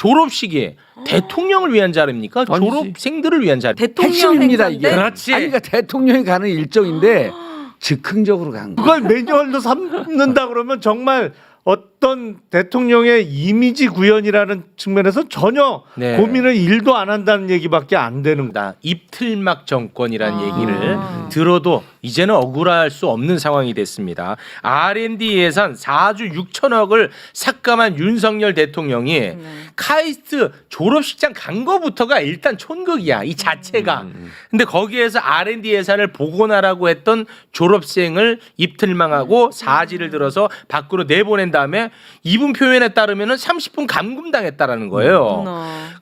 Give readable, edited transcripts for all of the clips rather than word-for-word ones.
졸업식이 대통령을 위한 자리입니까? 아니지. 졸업생들을 위한 자리. 핵심입니다 이게. 그렇지. 아니, 그러니까 대통령이 가는 일정인데 즉흥적으로 간 거. 그걸 매뉴얼로 삼는다 그러면 정말 어떤 대통령의 이미지 구현이라는 측면에서 전혀 네. 고민을 1도 안 한다는 얘기밖에 안 되는 거다. 입틀막 정권이라는 얘기를 들어도 이제는 억울할 수 없는 상황이 됐습니다. R&D 예산 4조 6천억을 삭감한 윤석열 대통령이 카이스트 졸업식장 간 거부터가 일단 촌극이야. 이 자체가. 근데 거기에서 R&D 예산을 복원하라고 했던 졸업생을 입틀망하고 사지를 들어서 밖으로 내보낸 다음에 이분 표현에 따르면은 30분 감금당했다라는 거예요.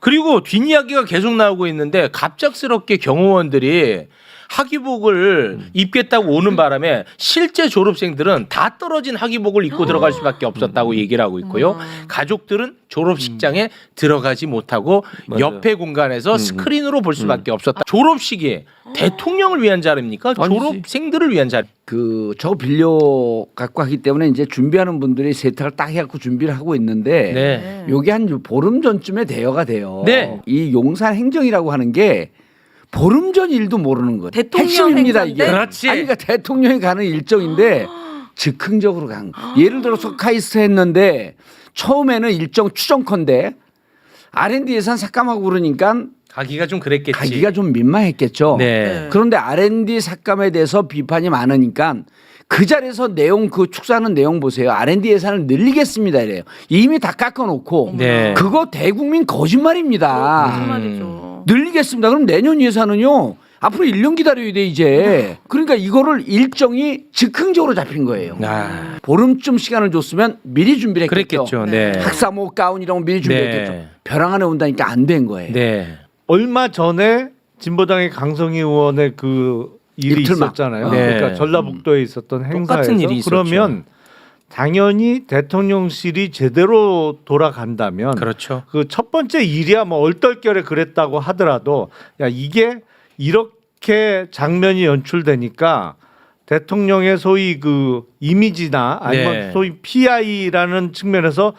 그리고 뒷이야기가 계속 나오고 있는데 갑작스럽게 경호원들이 학위복을 입겠다고 오는 바람에 실제 졸업생들은 다 떨어진 학위복을 입고 들어갈 수밖에 없었다고 얘기를 하고 있고요. 가족들은 졸업식장에 들어가지 못하고 옆에 공간에서 스크린으로 볼 수밖에 없었다. 졸업식이 대통령을 위한 자리입니까? 아니지. 졸업생들을 위한 자리. 저거 빌려 갖고 하기 때문에 이제 준비하는 분들이 세탁을 딱 해갖고 준비를 하고 있는데 네. 요게 한 보름 전쯤에 대여가 돼요. 네. 이 용산 행정이라고 하는 게 보름 전 일도 모르는 거예요. 대통령 핵심입니다 행사인데? 이게. 그렇지. 아니, 그러니까 대통령이 가는 일정인데 즉흥적으로 간 거. 예를 들어서 카이스트 했는데 처음에는 일정 추정컨대 R&D 예산 삭감하고 그러니까 가기가 좀 그랬겠지. 가기가 좀 민망했겠죠. 네. 그런데 R&D 삭감에 대해서 비판이 많으니까 그 자리에서 내용 그 축소하는 내용 보세요. R&D 예산을 늘리겠습니다 이래요. 이미 다 깎아놓고 네. 그거 대국민 거짓말입니다. 무슨 말이죠? 늘리겠습니다. 그럼 내년 예산은요. 앞으로 1년 기다려야 돼 이제. 그러니까 이거를 일정이 즉흥적으로 잡힌 거예요. 아, 보름쯤 시간을 줬으면 미리 준비를 했겠죠. 그랬겠죠. 네. 학사모 가운 이런 거 미리 준비했겠죠. 네. 벼랑 안에 온다니까 안 된 거예요. 네. 얼마 전에 진보당의 강성희 의원의 그 일이 입틀막. 있었잖아요. 네. 그러니까 전라북도에 있었던 행사에서 일이 있었죠. 그러면 당연히 대통령실이 제대로 돌아간다면 그렇죠. 그 첫 번째 일이야 뭐 얼떨결에 그랬다고 하더라도 야 이게 이렇게 장면이 연출되니까 대통령의 소위 그 이미지나 아니면 네. 소위 PI라는 측면에서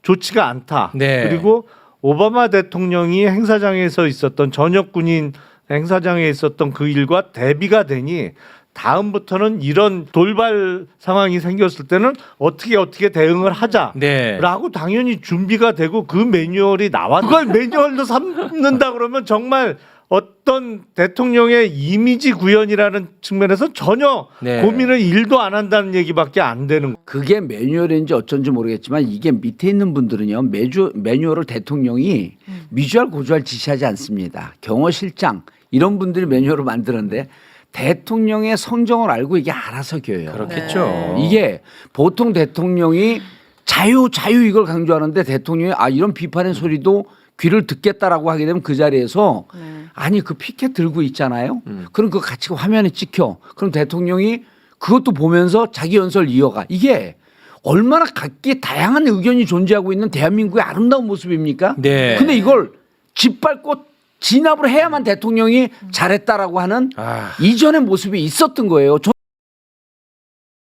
좋지가 않다. 네. 그리고 오바마 대통령이 행사장에서 있었던 전역 군인 행사장에 있었던 그 일과 대비가 되니 다음부터는 이런 돌발 상황이 생겼을 때는 어떻게 대응을 하자라고 네. 당연히 준비가 되고 그 매뉴얼이 나와 그걸 매뉴얼로 삼는다 그러면 정말 어떤 대통령의 이미지 구현이라는 측면에서 전혀 네. 고민을 1도 안 한다는 얘기밖에 안 되는 거예요. 그게 매뉴얼인지 어쩐지 모르겠지만 이게 밑에 있는 분들은요 매뉴얼을 대통령이 미주알 고주알 지시하지 않습니다. 경호실장 이런 분들이 매뉴얼을 만드는데 대통령의 성정을 알고 이게 알아서 교요. 그렇겠죠. 이게 보통 대통령이 자유 이걸 강조하는데 대통령이 이런 비판의 소리도 귀를 듣겠다라고 하게 되면 그 자리에서 아니 그 피켓 들고 있잖아요. 그럼 그거 같이 화면에 찍혀. 그럼 대통령이 그것도 보면서 자기 연설 이어가. 이게 얼마나 각기 다양한 의견이 존재하고 있는 대한민국의 아름다운 모습입니까? 네. 근데 이걸 짓밟고 진압을 해야만 대통령이 잘했다라고 하는 아. 이전의 모습이 있었던 거예요.